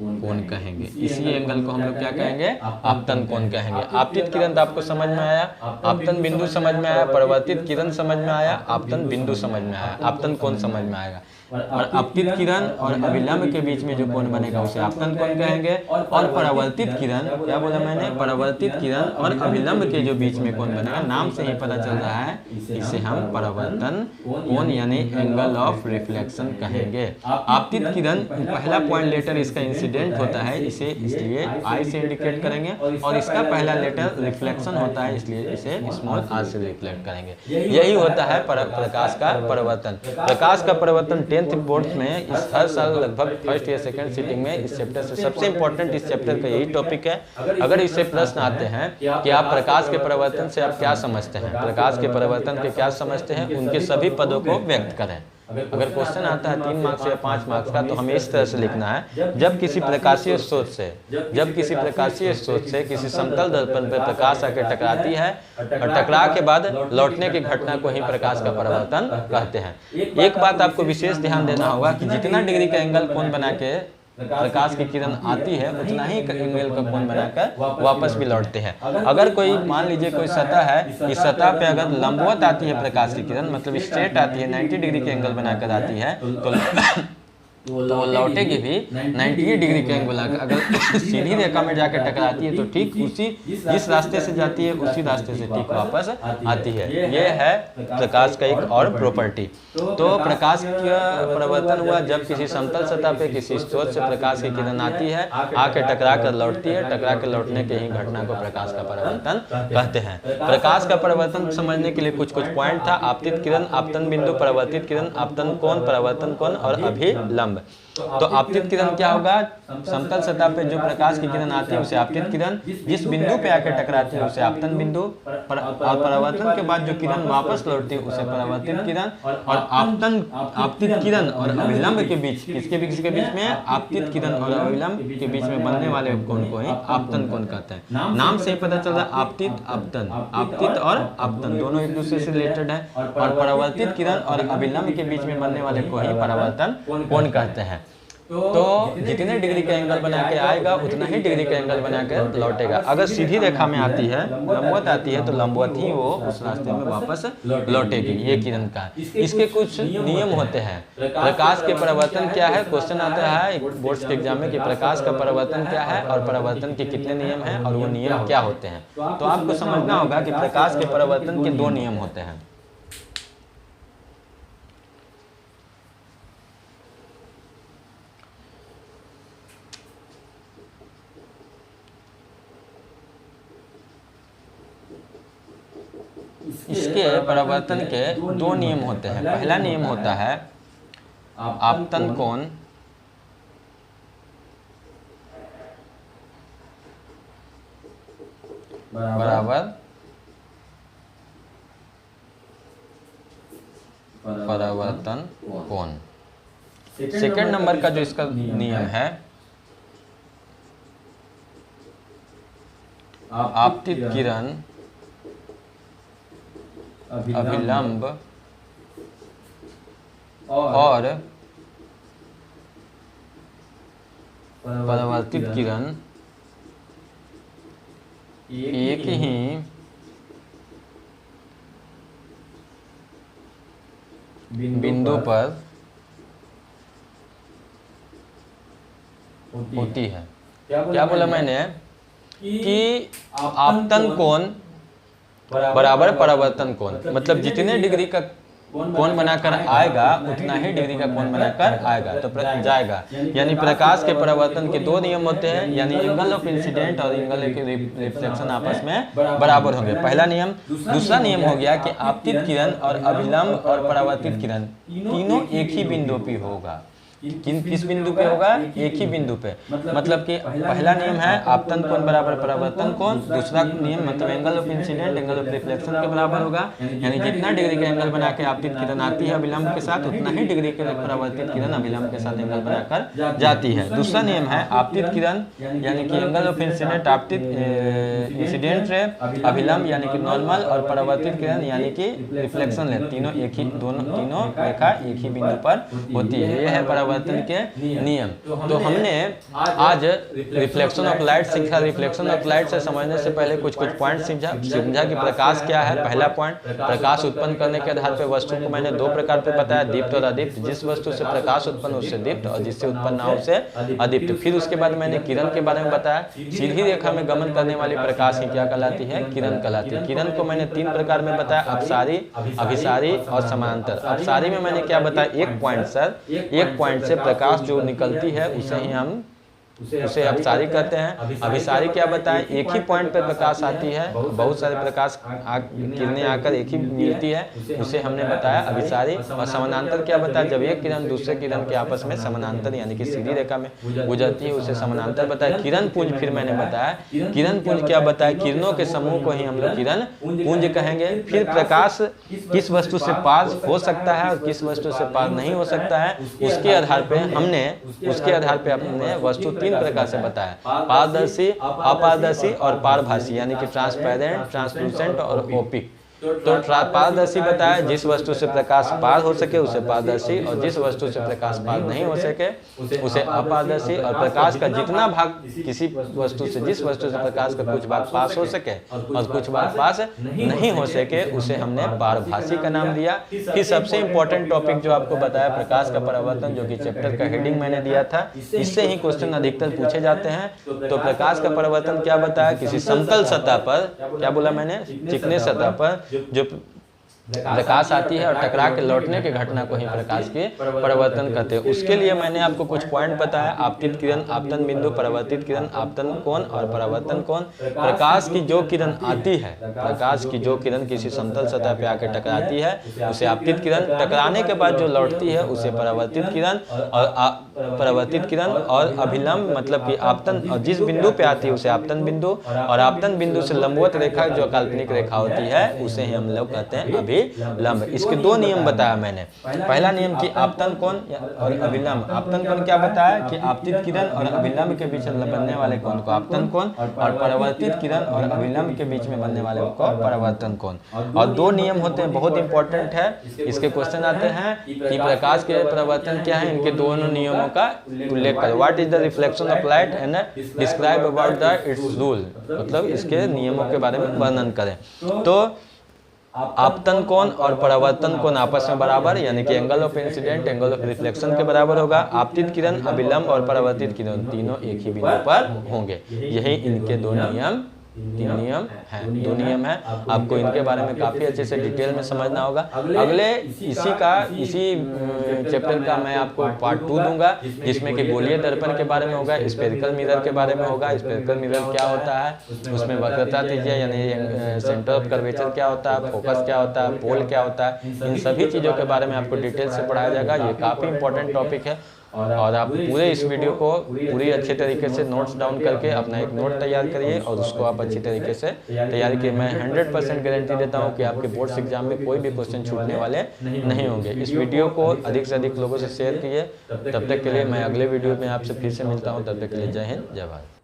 कोण कहेंगे। इसी एंगल को हम लोग क्या कहेंगे, आपतन कोण कहेंगे। आपतित किरण तो आपको समझ में आया, आपतन बिंदु समझ में आया, परावर्तित किरण समझ में आया, आपतन बिंदु समझ में आया, आपतन कोण समझ में आएगा। और आपतित किरण और अभिलंब के बीच में जो कोण बनेगा उसे आपतन कोण कहेंगे। और परावर्तित किरण, क्या बोला मैंने, परावर्तित किरण और अभिलंब के जो बीच में कोण बनेगा, नाम से ही पता चल रहा है, इसे हम परावर्तन कोण यानी एंगल ऑफ रिफ्लेक्शन कहेंगे। आपतित किरण, पहला पॉइंट लेटर इसका इंसिडेंट होता है, इसे इसलिए आई से इंडिकेट करेंगे, और इसका पहला लेटर रिफ्लेक्शन होता है, इसलिए इसे स्मॉल आर से रिफ्लेक्ट करेंगे। यही होता है प्रकाश का परावर्तन। प्रकाश का परावर्तन 10th बोर्ड में इस हर साल लगभग फर्स्ट या सेकंड सीटिंग में इस चैप्टर से सबसे इंपॉर्टेंट इस चैप्टर का यही टॉपिक है। अगर इससे प्रश्न आते हैं कि आप प्रकाश के परावर्तन से आप क्या समझते हैं, प्रकाश के परावर्तन के क्या समझते हैं, उनके सभी पदों को व्यक्त करें। अगर क्वेश्चन आता है 3 मार्क्स या 5 मार्क्स का, तो हमें इस तरह से लिखना है, जब किसी प्रकाशीय स्रोत से किसी समतल दर्पण पर प्रकाश आकर टकराती है और टकराव के बाद लौटने की घटना को ही प्रकाश का परावर्तन कहते हैं। एक बात आपको विशेष ध्यान देना होगा कि जितना डिग्री का एंगल कोण बना के प्रकाश की किरण आती है, उतना ही एंगल का कोण बनाकर वापस भी लौटते हैं। अगर कोई, मान लीजिए कोई सतह है, इस सतह पे अगर लंबवत आती है प्रकाश की किरण, मतलब स्ट्रेट आती है, 90 डिग्री के एंगल बनाकर आती है, तो लौटेगी भी 90 डिग्री के एंगल बनाकर। अगर सीधी रेखा में जाकर टकराती है तो ठीक उसी जिस रास्ते से जाती है उसी रास्ते से ठीक वापस आती है। ये है प्रकाश का एक और प्रॉपर्टी। तो प्रकाश का परावर्तन हुआ जब किसी समतल सतह पे किसी स्रोत से प्रकाश की किरण आती है, आके टकरा कर लौटती है, टकरा कर लौटने के ही घटना को प्रकाश का परावर्तन कहते हैं। प्रकाश का परावर्तन समझने के लिए कुछ पॉइंट था। आपतित किरण, आपतन बिंदु, परावर्तित किरण, आपतन कोण, परावर्तन कोण और अभिलंब। तो आपतित किरण क्या होगा, समतल सतह पे जो प्रकाश की किरण आती है उसे आपतित किरण, जिस बिंदु पे आकर टकराती है उसे आपतन बिंदु, और परावर्तन के बाद जो किरण वापस लौटती है उसे परावर्तित किरण। और आपतित किरण और अभिलंब के बीच, किसके बीच में, आपतित किरण और अभिलंब के बीच में बनने वाले कोण को ही आपतन कोण कहते हैं। नाम से ही पता चल रहा है, आपतित आपतन, आपतित और आपतन दोनों एक दूसरे से रिलेटेड है। और परावर्तित किरण और अभिलंब के बीच में बनने वाले को ही परावर्तन कोण कहते हैं। तो जितने डिग्री का एंगल बना के आएगा उतना ही डिग्री का एंगल बना के लौटेगा। अगर सीधी रेखा में आती है, लंबवत आती है, तो लंबवत ही वो उस रास्ते में वापस लौटेगी। ये किरण का, इसके कुछ नियम होते हैं। प्रकाश के परावर्तन क्या है, क्वेश्चन आता है बोर्ड्स के एग्जाम में कि प्रकाश का परावर्तन क्या है और परावर्तन के कितने नियम हैं और वो नियम क्या होते हैं। तो आपको समझना होगा कि प्रकाश के परावर्तन के 2 नियम होते हैं। इसके परावर्तन के 2 नियम होते हैं। पहला नियम होता है आपतन कोण बराबर परावर्तन कोण। सेकंड नंबर का जो इसका नियम है, आपतित किरण अभिलंब और परावर्तित किरण एक ही बिंदु पर होती है। क्या बोला मैंने कि आपतन कोण बराबर परावर्तन कोण, मतलब जितने डिग्री का कोण बनाकर आएगा उतना ही डिग्री का कोण बनाकर आएगा तो जाएगा। यानी प्रकाश के परावर्तन के 2 नियम होते हैं, यानी एंगल ऑफ इंसिडेंट और एंगल ऑफ रिफ्लेक्शन आपस में बराबर होंगे, पहला नियम। दूसरा नियम हो गया कि आपतित किरण और अभिलंब और परावर्तित किरण तीनों एक ही बिंदु पे होगा। किस बिंदु पे होगा, एक ही बिंदु पे। मतलब कि पहला नियम है आपतन कोण बराबर परावर्तन कोण, दूसरा नियम मतलब angle of incident angle of reflection के बराबर होगा। यानी जितना डिग्री का एंगल बना के आपतित किरण आती है अभिलंब के साथ, उतना ही डिग्री के परावर्तित किरण अभिलंब के साथ एंगल बनाकर जाती है। दूसरा नियम है आपतित किरण यानी कि एंगल ऑफ इंसिडेंट, आपतित इंसिडेंट रे, अभिलंब यानी कि नॉर्मल और परावर्तित किरण यानी कि रिफ्लेक्शन रे, तीनों रेखा एक ही बिंदु पर होती है। यह है परावर्तन के नियम। तो हमने आज रिफ्लेक्शन ऑफ लाइट सीखा। रिफ्लेक्शन ऑफ लाइट से समझने से पहले कुछ पॉइंट समझा कि प्रकाश क्या है। पहला पॉइंट, प्रकाश उत्पन्न करने के आधार पर वस्तु को मैंने दो प्रकार पे बताया, दीप्त और अदीप्त। जिस वस्तु से प्रकाश उत्पन्न उससे दीप्त और जिससे उत्पन्न ना उससे अदीप्त। फिर उसके बाद मैंने किरण के बारे में बताया। सीधी रेखा में गमन करने वाली प्रकाश की क्या कहलाती है? किरण कहलाती है। किरण को मैंने तीन प्रकार में बताया, अपसारी, अभिसारी और समानांतर। अपसारी में मैंने क्या बताया? एक पॉइंट सर, एक पॉइंट से प्रकाश जो निकलती है उसे ही हम उसे अपसारी कहते हैं। अभिसारी क्या बताएं? एक ही पॉइंट पर प्रकाश आती है, बहुत सारे प्रकाश किरणें आकर एक ही मिलती है, उसे हमने बताया अभिसारी। और समानांतर क्या बताया? जब एक किरण दूसरे किरण के आपस में समानांतर यानी कि सीधी रेखा में गुजरती है उसे समानांतर बताया। किरण पुंज फिर मैंने बताया, किरण पुंज क्या बताया? किरणों के समूह को ही हम लोग किरण पुंज कहेंगे। फिर प्रकाश किस वस्तु से पास हो सकता है और किस वस्तु से पास नहीं हो सकता है, उसके आधार पर हमने वस्तु तीन प्रकार से बताया, पारदर्शी, अपारदर्शी और पारभासी यानी कि ट्रांसपेरेंट, ट्रांसलूसेंट और ओपिक। तो पारदर्शी बताया जिस वस्तु से प्रकाश पार हो सके उसे पारदर्शी, और जिस वस्तु से प्रकाश पार नहीं हो सके उसे अपारदर्शी। और प्रकाश का जितना भाग किसी वस्तु से, जिस वस्तु से प्रकाश का कुछ भाग पास हो सके और कुछ भाग पास नहीं हो सके उसे हमने पारभासी का नाम दिया। फिर सबसे इंपॉर्टेंट टॉपिक जो आपको बताया प्रकाश का परावर्तन, जो कि चैप्टर का हेडिंग मैंने दिया था, इससे ही क्वेश्चन अधिकतर पूछे जाते हैं। तो प्रकाश का परावर्तन क्या बताया? किसी समतल सतह पर, क्या बोला मैंने? चिकने सतह पर जो प्रकाश आती है और टकरा के लौटने के घटना को ही प्रकाश के परावर्तन कहते हैं। उसके लिए मैंने आपको कुछ पॉइंट बताया, आपतित किरण, आपतन बिंदु, परावर्तित किरण, आपतन कोण और परावर्तन कोण। प्रकाश की जो किरण आती है, प्रकाश की जो किरण किसी समतल सतह पे आकर टकराती है उसे आपतित किरण, टकराने के बाद जो लौटती है उसे परावर्तित किरण और अभिलंब मतलब कि आपतन, और जिस बिंदु पे आती है उसे आपतन बिंदु, और आपतन बिंदु से लंबवत रेखा जो काल्पनिक रेखा होती है उसे ही हम लोग कहते हैं अभिलंब। इसके दो नियम बताया मैंने। पहला नियम कि आपतन कोण और अभिलंब। आपतन कोण क्या बताया? कि आपतित किरण और अभिलंब के बीच बनने वाले कोण को आपतन कोण, और परावर्तित किरण और अभिलंब के बीच में बनने वाले को परावर्तन कोण। और दो नियम होते हैं, बहुत इंपॉर्टेंट है। इसके क्वेश्चन आते हैं कि प्रकाश के परावर्तन क्या है, इनके दोनों नियमों का उल्लेख करें। What is the reflection of light and describe about the it's rule, मतलब इसके नियमों के बारे में वर्णन करें। तो आपतन कोण और परावर्तन कोण आपस में बराबर यानी कि angle of incident angle of reflection के बराबर होगा। आपतित किरण, अभिलंब और परावर्तित किरण तीनों एक ही बिंदु पर होंगे। यही इनके दो नियम, तीन नियम हैं, दो नियम हैं। आपको इनके बारे में काफ़ी अच्छे से डिटेल में समझना होगा। अगले इसी चैप्टर का मैं आपको पार्ट 2 दूंगा, जिसमें कि गोलीय दर्पण के बारे में होगा, स्फेरिकल मिरर के बारे में होगा। स्फेरिकल मिरर क्या होता है, उसमें वक्रता त्रिज्या यानी सेंटर ऑफ कर्वेचर क्या होता है, फोकस क्या होता है, पोल क्या होता है, इन सभी चीज़ों के बारे में आपको डिटेल से पढ़ाया जाएगा। ये काफ़ी इंपॉर्टेंट टॉपिक है और आप पूरे इस वीडियो को पूरी अच्छे तरीके से नोट्स डाउन करके अपना एक नोट तैयार करिए और उसको आप अच्छी तरीके से तैयार किए। मैं 100% गारंटी देता हूँ कि आपके बोर्ड्स एग्जाम में कोई भी क्वेश्चन छूटने वाले नहीं होंगे। इस वीडियो को अधिक से अधिक लोगों से शेयर कीजिए। तब तक के लिए मैं अगले वीडियो में आपसे फिर से मिलता हूँ। तब तक के लिए जय हिंद, जय भारत।